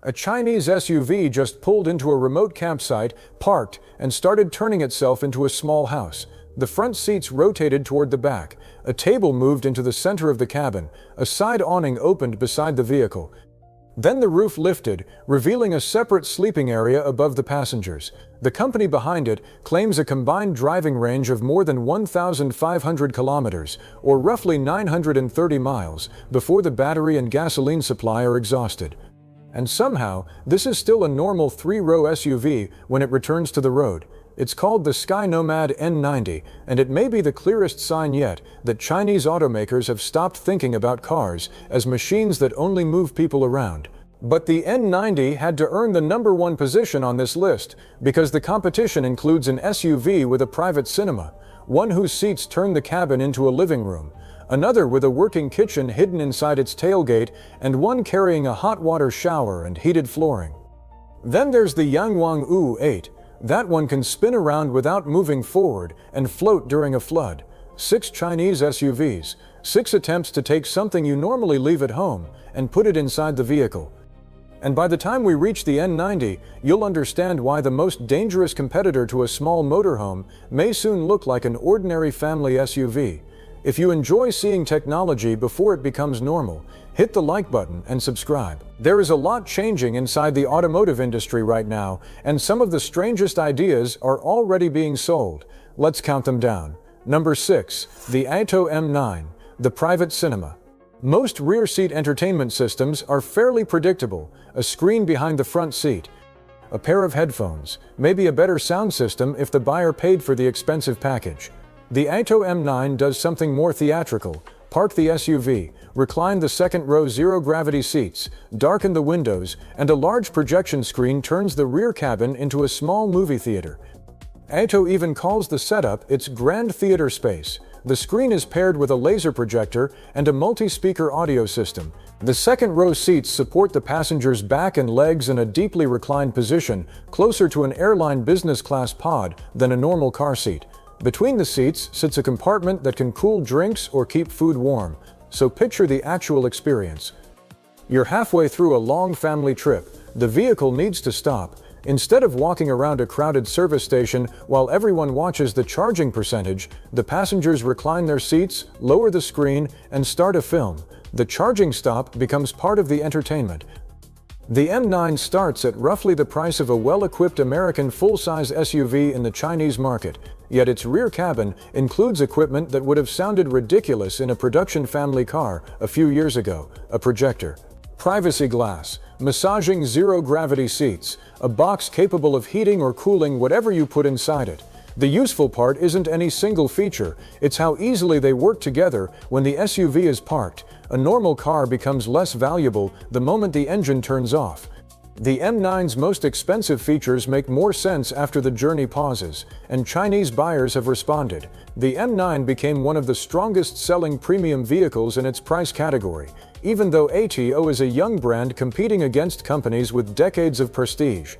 A Chinese SUV just pulled into a remote campsite, parked, and started turning itself into a small house. The front seats rotated toward the back. A table moved into the center of the cabin. A side awning opened beside the vehicle. Then the roof lifted, revealing a separate sleeping area above the passengers. The company behind it claims a combined driving range of more than 1,500 kilometers, or roughly 930 miles, before the battery and gasoline supply are exhausted. And somehow, this is still a normal 3-row SUV when it returns to the road. It's called the SkyNomad N90, and it may be the clearest sign yet that Chinese automakers have stopped thinking about cars as machines that only move people around. But the N90 had to earn the #1 position on this list because the competition includes an SUV with a private cinema, one whose seats turn the cabin into a living room, another with a working kitchen hidden inside its tailgate, and one carrying a hot water shower and heated flooring. Then there's the Yangwang U8. That one can spin around without moving forward and float during a flood. 6 Chinese SUVs, 6 attempts to take something you normally leave at home and put it inside the vehicle. And by the time we reach the N90, you'll understand why the most dangerous competitor to a small motorhome may soon look like an ordinary family SUV. If you enjoy seeing technology before it becomes normal, hit the like button and subscribe. There is a lot changing inside the automotive industry right now, and some of the strangest ideas are already being sold. Let's count them down. Number 6. The AITO M9, the private cinema. Most rear-seat entertainment systems are fairly predictable: a screen behind the front seat, a pair of headphones, maybe a better sound system if the buyer paid for the expensive package. The AITO M9 does something more theatrical. Park the SUV, recline the second-row zero-gravity seats, darken the windows, and a large projection screen turns the rear cabin into a small movie theater. AITO even calls the setup its grand theater space. The screen is paired with a laser projector and a multi-speaker audio system. The second-row seats support the passenger's back and legs in a deeply reclined position, closer to an airline business-class pod than a normal car seat. Between the seats sits a compartment that can cool drinks or keep food warm, so picture the actual experience. You're halfway through a long family trip. The vehicle needs to stop. Instead of walking around a crowded service station while everyone watches the charging percentage, the passengers recline their seats, lower the screen, and start a film. The charging stop becomes part of the entertainment. The M9 starts at roughly the price of a well-equipped American full-size SUV in the Chinese market, yet its rear cabin includes equipment that would have sounded ridiculous in a production family car a few years ago: a projector, privacy glass, massaging zero-gravity seats, a box capable of heating or cooling whatever you put inside it. The useful part isn't any single feature, it's how easily they work together when the SUV is parked. A normal car becomes less valuable the moment the engine turns off. The M9's most expensive features make more sense after the journey pauses, and Chinese buyers have responded. The M9 became one of the strongest-selling premium vehicles in its price category, even though AITO is a young brand competing against companies with decades of prestige.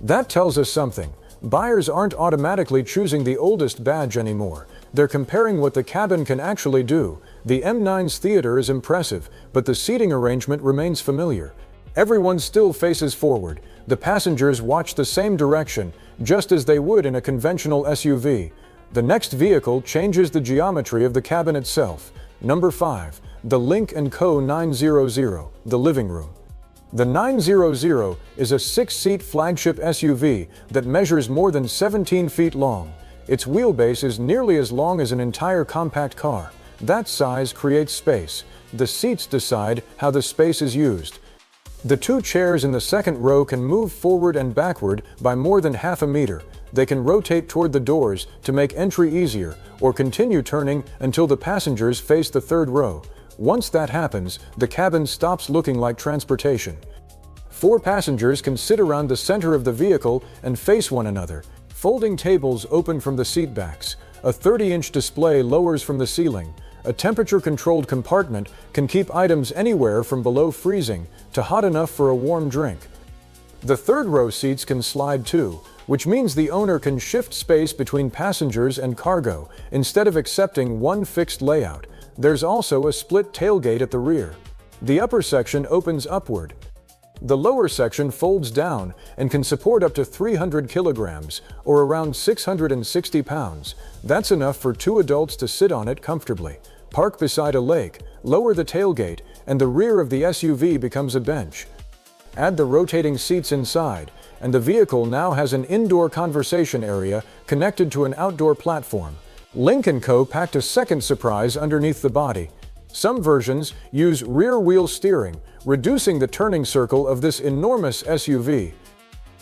That tells us something. Buyers aren't automatically choosing the oldest badge anymore. They're comparing what the cabin can actually do. The M9's theater is impressive, but the seating arrangement remains familiar. Everyone still faces forward. The passengers watch the same direction, just as they would in a conventional SUV. The next vehicle changes the geometry of the cabin itself. Number 5. The Lynk Co 900, the living room. The 900 is a 6-seat flagship SUV that measures more than 17 feet long. Its wheelbase is nearly as long as an entire compact car. That size creates space. The seats decide how the space is used. The 2 chairs in the second row can move forward and backward by more than half a meter. They can rotate toward the doors to make entry easier, or continue turning until the passengers face the third row. Once that happens, the cabin stops looking like transportation. 4 passengers can sit around the center of the vehicle and face one another. Folding tables open from the seat backs. A 30-inch display lowers from the ceiling. A temperature-controlled compartment can keep items anywhere from below freezing to hot enough for a warm drink. The third-row seats can slide too, which means the owner can shift space between passengers and cargo instead of accepting one fixed layout. There's also a split tailgate at the rear. The upper section opens upward. The lower section folds down and can support up to 300 kilograms, or around 660 pounds. That's enough for 2 adults to sit on it comfortably. Park beside a lake, lower the tailgate, and the rear of the SUV becomes a bench. Add the rotating seats inside, and the vehicle now has an indoor conversation area connected to an outdoor platform. Lynk Co packed a second surprise underneath the body. Some versions use rear-wheel steering, reducing the turning circle of this enormous SUV.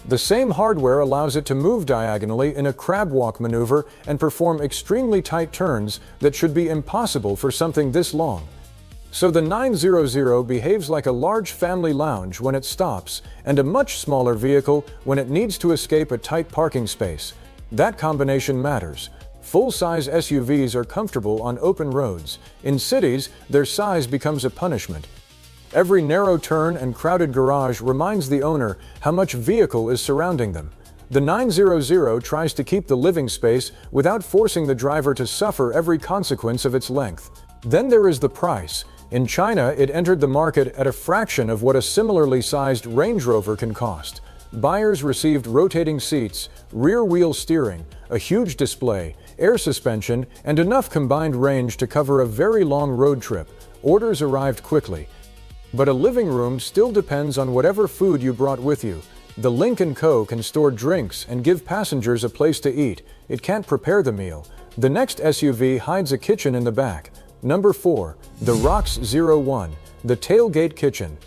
The same hardware allows it to move diagonally in a crab walk maneuver and perform extremely tight turns that should be impossible for something this long. So the 900 behaves like a large family lounge when it stops, and a much smaller vehicle when it needs to escape a tight parking space. That combination matters. Full-size SUVs are comfortable on open roads. In cities, their size becomes a punishment. Every narrow turn and crowded garage reminds the owner how much vehicle is surrounding them. The 900 tries to keep the living space without forcing the driver to suffer every consequence of its length. Then there is the price. In China, it entered the market at a fraction of what a similarly sized Range Rover can cost. Buyers received rotating seats, rear-wheel steering, a huge display, air suspension, and enough combined range to cover a very long road trip. Orders arrived quickly. But a living room still depends on whatever food you brought with you. The Lynk Co can store drinks and give passengers a place to eat. It can't prepare the meal. The next SUV hides a kitchen in the back. Number 4. The ROX 01, the tailgate kitchen.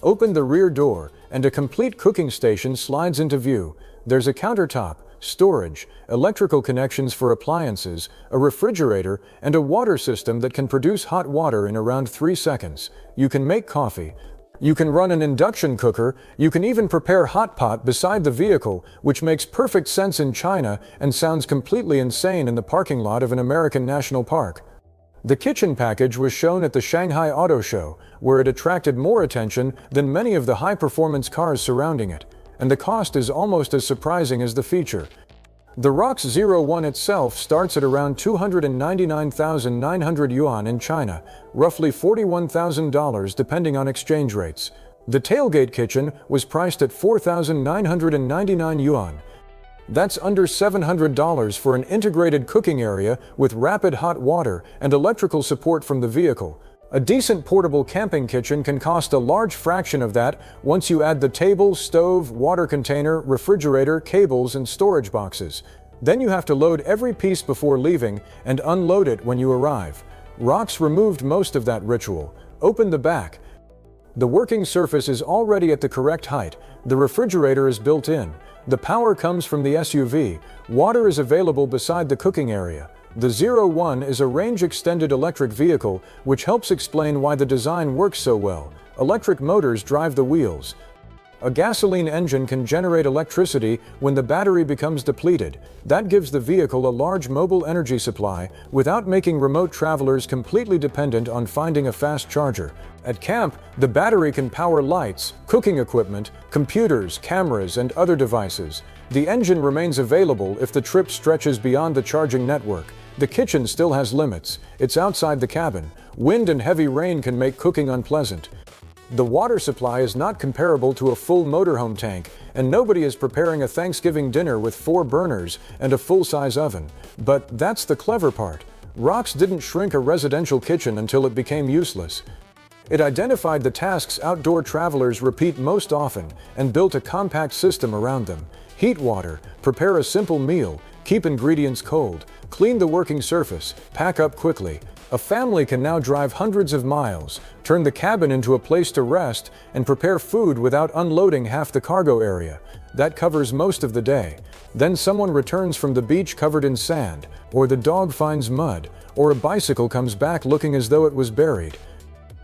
Open the rear door, and a complete cooking station slides into view. There's a countertop, storage, electrical connections for appliances, a refrigerator, and a water system that can produce hot water in around 3 seconds. You can make coffee. You can run an induction cooker. You can even prepare hot pot beside the vehicle, which makes perfect sense in China and sounds completely insane in the parking lot of an American national park. The kitchen package was shown at the Shanghai Auto Show, where it attracted more attention than many of the high-performance cars surrounding it, and the cost is almost as surprising as the feature. The ROX 01 itself starts at around 299,900 yuan in China, roughly $41,000 depending on exchange rates. The tailgate kitchen was priced at 4,999 yuan. That's under $700 for an integrated cooking area with rapid hot water and electrical support from the vehicle. A decent portable camping kitchen can cost a large fraction of that once you add the table, stove, water container, refrigerator, cables, and storage boxes. Then you have to load every piece before leaving and unload it when you arrive. ROX removed most of that ritual. Open the back. The working surface is already at the correct height. The refrigerator is built in. The power comes from the SUV. Water is available beside the cooking area. The 01 is a range-extended electric vehicle, which helps explain why the design works so well. Electric motors drive the wheels. A gasoline engine can generate electricity when the battery becomes depleted. That gives the vehicle a large mobile energy supply without making remote travelers completely dependent on finding a fast charger. At camp, the battery can power lights, cooking equipment, computers, cameras, and other devices. The engine remains available if the trip stretches beyond the charging network. The kitchen still has limits. It's outside the cabin. Wind and heavy rain can make cooking unpleasant. The water supply is not comparable to a full motorhome tank, and nobody is preparing a Thanksgiving dinner with 4 burners and a full-size oven. But that's the clever part. ROX didn't shrink a residential kitchen until it became useless. It identified the tasks outdoor travelers repeat most often and built a compact system around them. Heat water, prepare a simple meal, keep ingredients cold, clean the working surface, pack up quickly. A family can now drive hundreds of miles, turn the cabin into a place to rest, and prepare food without unloading half the cargo area. That covers most of the day. Then someone returns from the beach covered in sand, or the dog finds mud, or a bicycle comes back looking as though it was buried.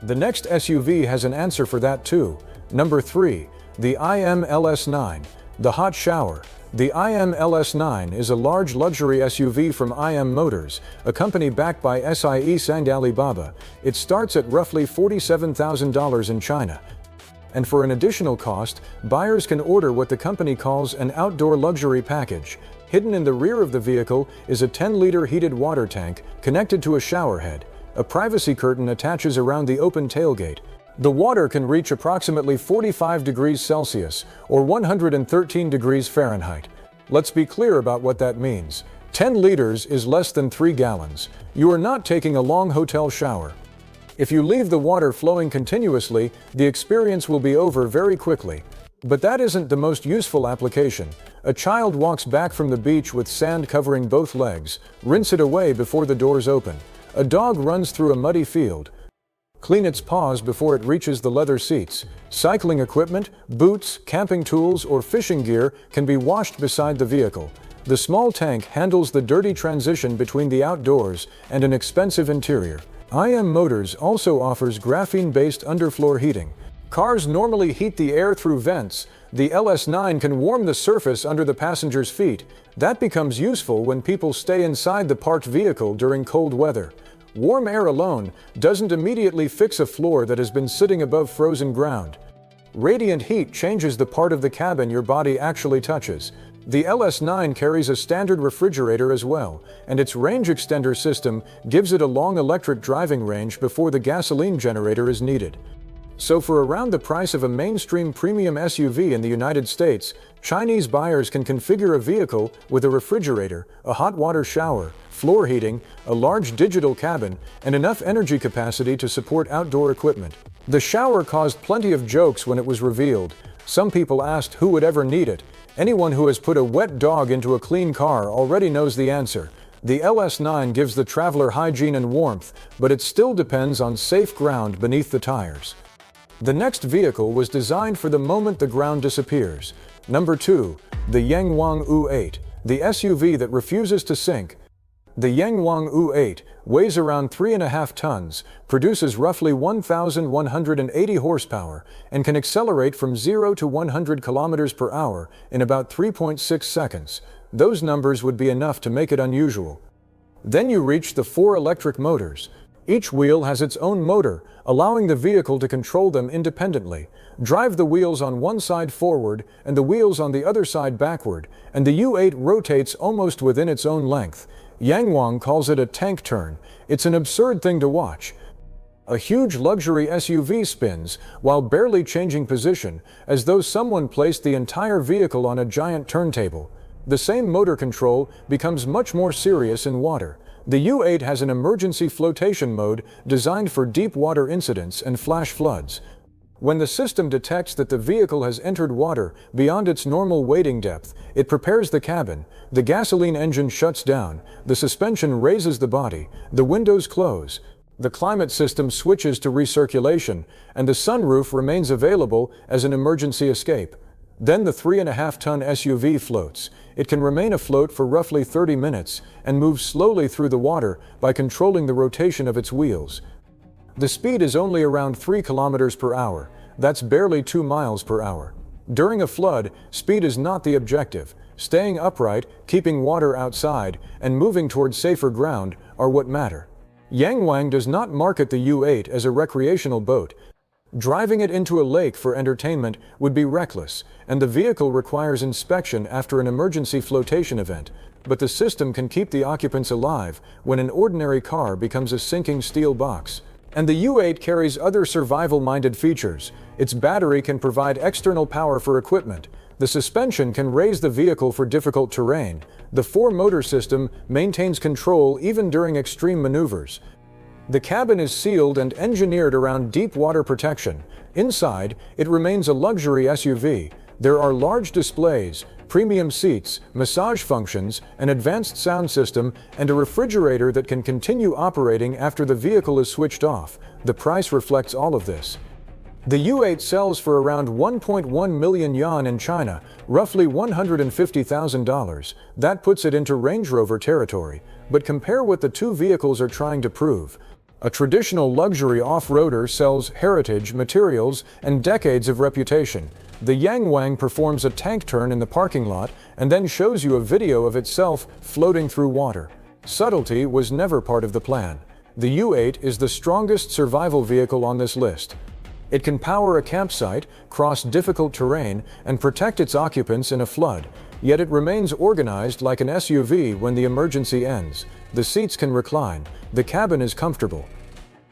The next SUV has an answer for that too. Number 3. The IM LS9, the hot shower. The IM LS9 is a large luxury SUV from IM Motors, a company backed by SIE and Alibaba. It starts at roughly $47,000 in China. And for an additional cost, buyers can order what the company calls an outdoor luxury package. Hidden in the rear of the vehicle is a 10-liter heated water tank connected to a shower head. A privacy curtain attaches around the open tailgate. The water can reach approximately 45 degrees Celsius or 113 degrees Fahrenheit. Let's be clear about what that means. 10 liters is less than 3 gallons. You are not taking a long hotel shower. If you leave the water flowing continuously, the experience will be over very quickly. But that isn't the most useful application. A child walks back from the beach with sand covering both legs. Rinse it away before the doors open. A dog runs through a muddy field. Clean its paws before it reaches the leather seats. Cycling equipment, boots, camping tools, or fishing gear can be washed beside the vehicle. The small tank handles the dirty transition between the outdoors and an expensive interior. IM Motors also offers graphene-based underfloor heating. Cars normally heat the air through vents. The LS9 can warm the surface under the passenger's feet. That becomes useful when people stay inside the parked vehicle during cold weather. Warm air alone doesn't immediately fix a floor that has been sitting above frozen ground. Radiant heat changes the part of the cabin your body actually touches. The LS9 carries a standard refrigerator as well, and its range extender system gives it a long electric driving range before the gasoline generator is needed. So for around the price of a mainstream premium SUV in the United States, Chinese buyers can configure a vehicle with a refrigerator, a hot water shower, floor heating, a large digital cabin, and enough energy capacity to support outdoor equipment. The shower caused plenty of jokes when it was revealed. Some people asked who would ever need it. Anyone who has put a wet dog into a clean car already knows the answer. The LS9 gives the traveler hygiene and warmth, but it still depends on safe ground beneath the tires. The next vehicle was designed for the moment the ground disappears. Number 2. The Yangwang U8, the SUV that refuses to sink. The Yangwang U8 weighs around 3.5 tons, produces roughly 1,180 horsepower, and can accelerate from 0 to 100 kilometers per hour in about 3.6 seconds. Those numbers would be enough to make it unusual. Then you reach the 4 electric motors. Each wheel has its own motor, allowing the vehicle to control them independently. Drive the wheels on one side forward and the wheels on the other side backward, and the U8 rotates almost within its own length. Yangwang calls it a tank turn. It's an absurd thing to watch. A huge luxury SUV spins while barely changing position, as though someone placed the entire vehicle on a giant turntable. The same motor control becomes much more serious in water. The U8 has an emergency flotation mode designed for deep water incidents and flash floods. When the system detects that the vehicle has entered water beyond its normal wading depth, it prepares the cabin, the gasoline engine shuts down, the suspension raises the body, the windows close, the climate system switches to recirculation, and the sunroof remains available as an emergency escape. Then the 3.5-ton SUV floats. It can remain afloat for roughly 30 minutes and moves slowly through the water by controlling the rotation of its wheels. The speed is only around 3 kilometers per hour. That's barely 2 miles per hour. During a flood, speed is not the objective. Staying upright, keeping water outside, and moving towards safer ground are what matter. Yangwang does not market the U8 as a recreational boat. Driving it into a lake for entertainment would be reckless, and the vehicle requires inspection after an emergency flotation event. But the system can keep the occupants alive when an ordinary car becomes a sinking steel box. And the U8 carries other survival-minded features. Its battery can provide external power for equipment. The suspension can raise the vehicle for difficult terrain. The 4-motor system maintains control even during extreme maneuvers. The cabin is sealed and engineered around deep water protection. Inside, it remains a luxury SUV. There are large displays, premium seats, massage functions, an advanced sound system, and a refrigerator that can continue operating after the vehicle is switched off. The price reflects all of this. The U8 sells for around 1.1 million yuan in China, roughly $150,000. That puts it into Range Rover territory. But compare what the two vehicles are trying to prove. A traditional luxury off-roader sells heritage, materials, and decades of reputation. The Yangwang performs a tank turn in the parking lot and then shows you a video of itself floating through water. Subtlety was never part of the plan. The U8 is the strongest survival vehicle on this list. It can power a campsite, cross difficult terrain, and protect its occupants in a flood. Yet it remains organized like an SUV when the emergency ends. The seats can recline. The cabin is comfortable.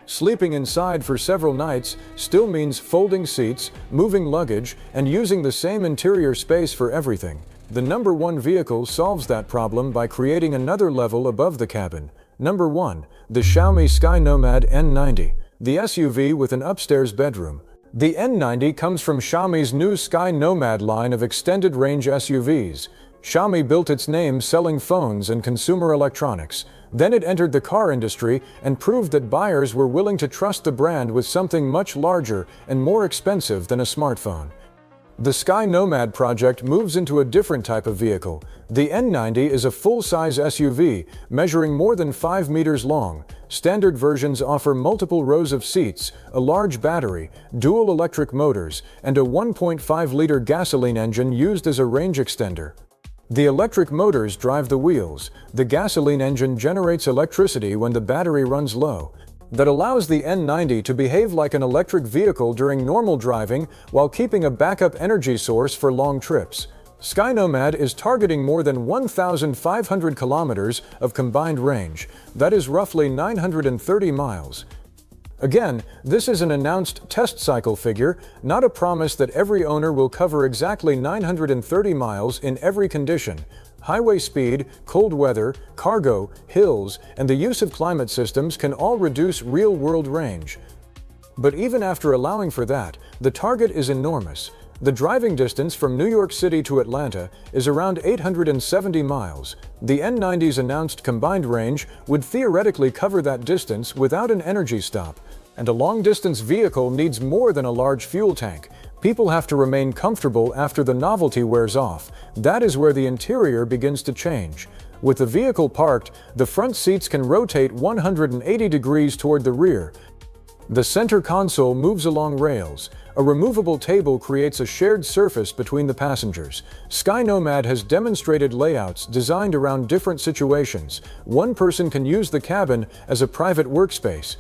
Sleeping inside for several nights still means folding seats, moving luggage, and using the same interior space for everything. The number one vehicle solves that problem by creating another level above the cabin. Number 1. The Xiaomi SkyNomad N90, the SUV with an upstairs bedroom. The N90 comes from Xiaomi's new SkyNomad line of extended-range SUVs. Xiaomi built its name selling phones and consumer electronics. Then it entered the car industry and proved that buyers were willing to trust the brand with something much larger and more expensive than a smartphone. The SkyNomad project moves into a different type of vehicle. The N90 is a full-size SUV, measuring more than 5 meters long. Standard versions offer multiple rows of seats, a large battery, dual electric motors, and a 1.5-liter gasoline engine used as a range extender. The electric motors drive the wheels. The gasoline engine generates electricity when the battery runs low. That allows the N90 to behave like an electric vehicle during normal driving while keeping a backup energy source for long trips. SkyNomad is targeting more than 1,500 kilometers of combined range. That is roughly 930 miles. Again, this is an announced test cycle figure, not a promise that every owner will cover exactly 930 miles in every condition. Highway speed, cold weather, cargo, hills, and the use of climate systems can all reduce real-world range. But even after allowing for that, the target is enormous. The driving distance from New York City to Atlanta is around 870 miles. The N90's announced combined range would theoretically cover that distance without an energy stop. And a long-distance vehicle needs more than a large fuel tank. People have to remain comfortable after the novelty wears off. That is where the interior begins to change. With the vehicle parked, the front seats can rotate 180 degrees toward the rear. The center console moves along rails. A removable table creates a shared surface between the passengers. SkyNomad has demonstrated layouts designed around different situations. One person can use the cabin as a private workspace.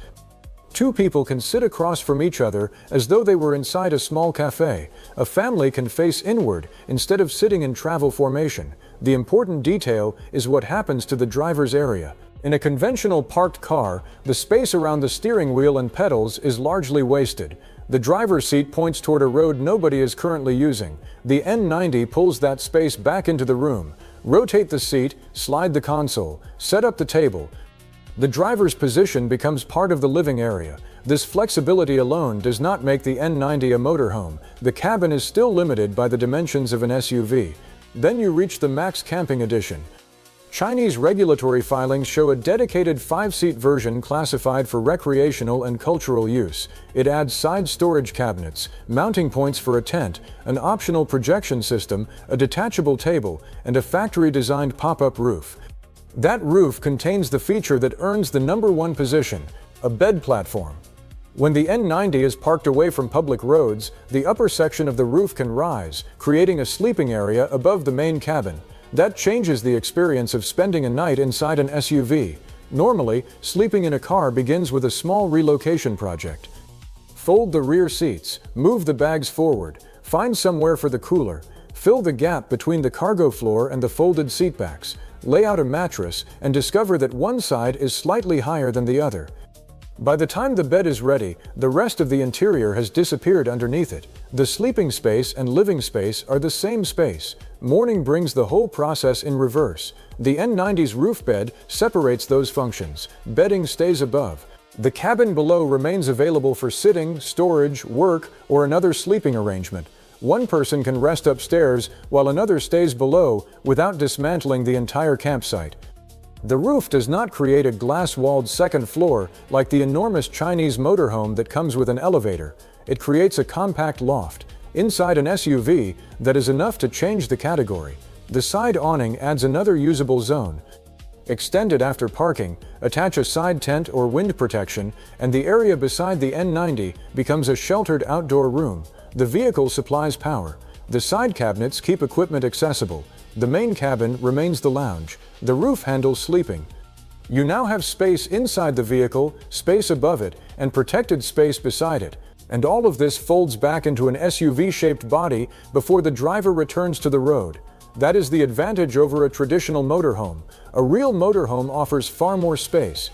Two people can sit across from each other as though they were inside a small cafe. A family can face inward instead of sitting in travel formation. The important detail is what happens to the driver's area. In a conventional parked car, the space around the steering wheel and pedals is largely wasted. The driver's seat points toward a road nobody is currently using. The N90 pulls that space back into the room. Rotate the seat, slide the console, set up the table. The driver's position becomes part of the living area. This flexibility alone does not make the N90 a motorhome. The cabin is still limited by the dimensions of an SUV. Then you reach the Max Camping Edition. Chinese regulatory filings show a dedicated 5-seat version classified for recreational and cultural use. It adds side storage cabinets, mounting points for a tent, an optional projection system, a detachable table, and a factory-designed pop-up roof. That roof contains the feature that earns the number one position, a bed platform. When the N90 is parked away from public roads, the upper section of the roof can rise, creating a sleeping area above the main cabin. That changes the experience of spending a night inside an SUV. Normally, sleeping in a car begins with a small relocation project. Fold the rear seats, move the bags forward, find somewhere for the cooler, fill the gap between the cargo floor and the folded seatbacks, lay out a mattress, and discover that one side is slightly higher than the other. By the time the bed is ready, the rest of the interior has disappeared underneath it. The sleeping space and living space are the same space. Morning brings the whole process in reverse. The N90's roof bed separates those functions. Bedding stays above. The cabin below remains available for sitting, storage, work, or another sleeping arrangement. One person can rest upstairs while another stays below without dismantling the entire campsite. The roof does not create a glass-walled second floor like the enormous Chinese motorhome that comes with an elevator. It creates a compact loft inside an SUV that is enough to change the category. The side awning adds another usable zone. Extend it after parking, attach a side tent or wind protection, and the area beside the N90 becomes a sheltered outdoor room. The vehicle supplies power. The side cabinets keep equipment accessible. The main cabin remains the lounge. The roof handles sleeping. You now have space inside the vehicle, space above it, and protected space beside it. And all of this folds back into an SUV-shaped body before the driver returns to the road. That is the advantage over a traditional motorhome. A real motorhome offers far more space.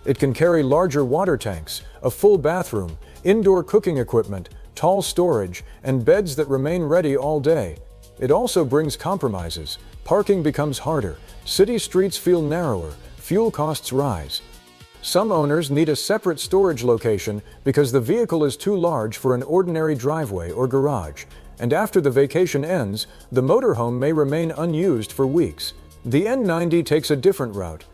It can carry larger water tanks, a full bathroom, indoor cooking equipment, tall storage, and beds that remain ready all day. It also brings compromises. Parking becomes harder, city streets feel narrower, fuel costs rise. Some owners need a separate storage location because the vehicle is too large for an ordinary driveway or garage, and after the vacation ends, the motorhome may remain unused for weeks. The N90 takes a different route.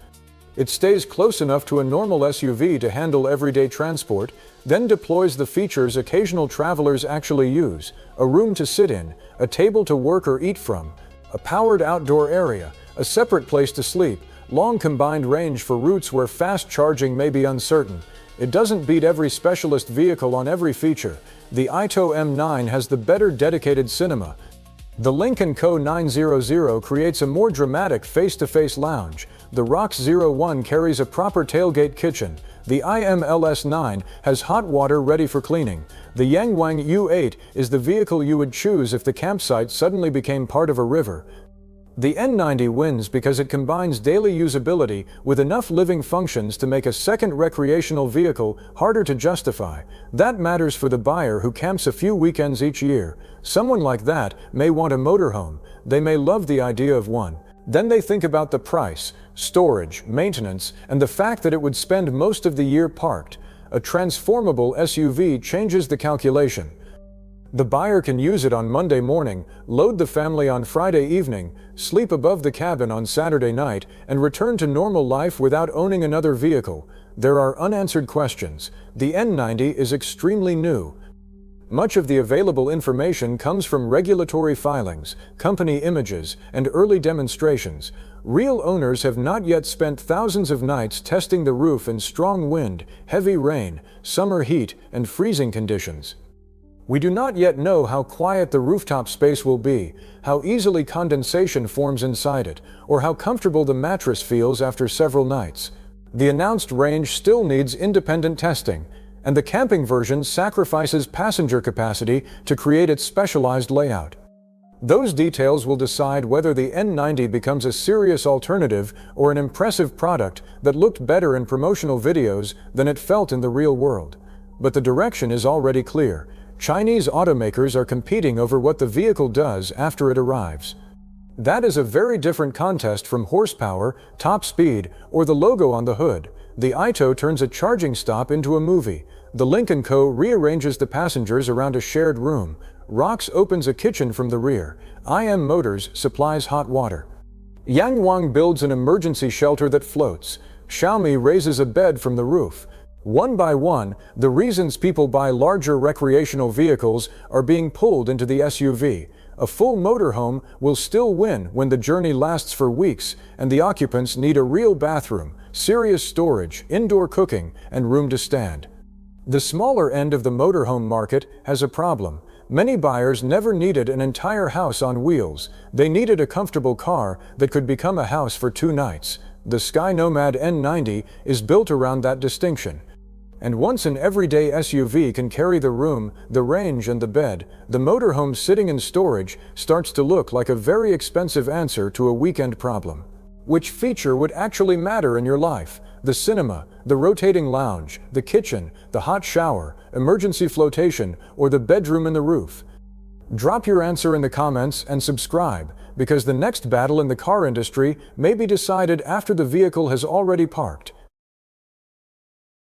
It stays close enough to a normal SUV to handle everyday transport, then deploys the features occasional travelers actually use: a room to sit in, a table to work or eat from, a powered outdoor area, a separate place to sleep, long combined range for routes where fast charging may be uncertain. It doesn't beat every specialist vehicle on every feature. The AITO M9 has the better dedicated cinema. The Lynk Co 900 creates a more dramatic face-to-face lounge. The ROX 01 carries a proper tailgate kitchen. The IMLS 9 has hot water ready for cleaning. The Yangwang U8 is the vehicle you would choose if the campsite suddenly became part of a river. The N90 wins because it combines daily usability with enough living functions to make a second recreational vehicle harder to justify. That matters for the buyer who camps a few weekends each year. Someone like that may want a motorhome. They may love the idea of one. Then they think about the price, storage, maintenance, and the fact that it would spend most of the year parked. A transformable SUV changes the calculation. The buyer can use it on Monday morning, load the family on Friday evening, sleep above the cabin on Saturday night, and return to normal life without owning another vehicle. There are unanswered questions. The N90 is extremely new. Much of the available information comes from regulatory filings, company images, and early demonstrations. Real owners have not yet spent thousands of nights testing the roof in strong wind, heavy rain, summer heat, and freezing conditions. We do not yet know how quiet the rooftop space will be, how easily condensation forms inside it, or how comfortable the mattress feels after several nights. The announced range still needs independent testing, and the camping version sacrifices passenger capacity to create its specialized layout. Those details will decide whether the N90 becomes a serious alternative or an impressive product that looked better in promotional videos than it felt in the real world. But the direction is already clear. Chinese automakers are competing over what the vehicle does after it arrives. That is a very different contest from horsepower, top speed, or the logo on the hood. The AITO turns a charging stop into a movie. The Lynk Co rearranges the passengers around a shared room. ROX opens a kitchen from the rear. IM Motors supplies hot water. Yangwang builds an emergency shelter that floats. Xiaomi raises a bed from the roof. One by one, the reasons people buy larger recreational vehicles are being pulled into the SUV. A full motorhome will still win when the journey lasts for weeks and the occupants need a real bathroom, serious storage, indoor cooking, and room to stand. The smaller end of the motorhome market has a problem. Many buyers never needed an entire house on wheels. They needed a comfortable car that could become a house for 2 nights. The SkyNomad N90 is built around that distinction. And once an everyday SUV can carry the room, the range, and the bed, the motorhome sitting in storage starts to look like a very expensive answer to a weekend problem. Which feature would actually matter in your life? The cinema, the rotating lounge, the kitchen, the hot shower, emergency flotation, or the bedroom in the roof? Drop your answer in the comments and subscribe, because the next battle in the car industry may be decided after the vehicle has already parked.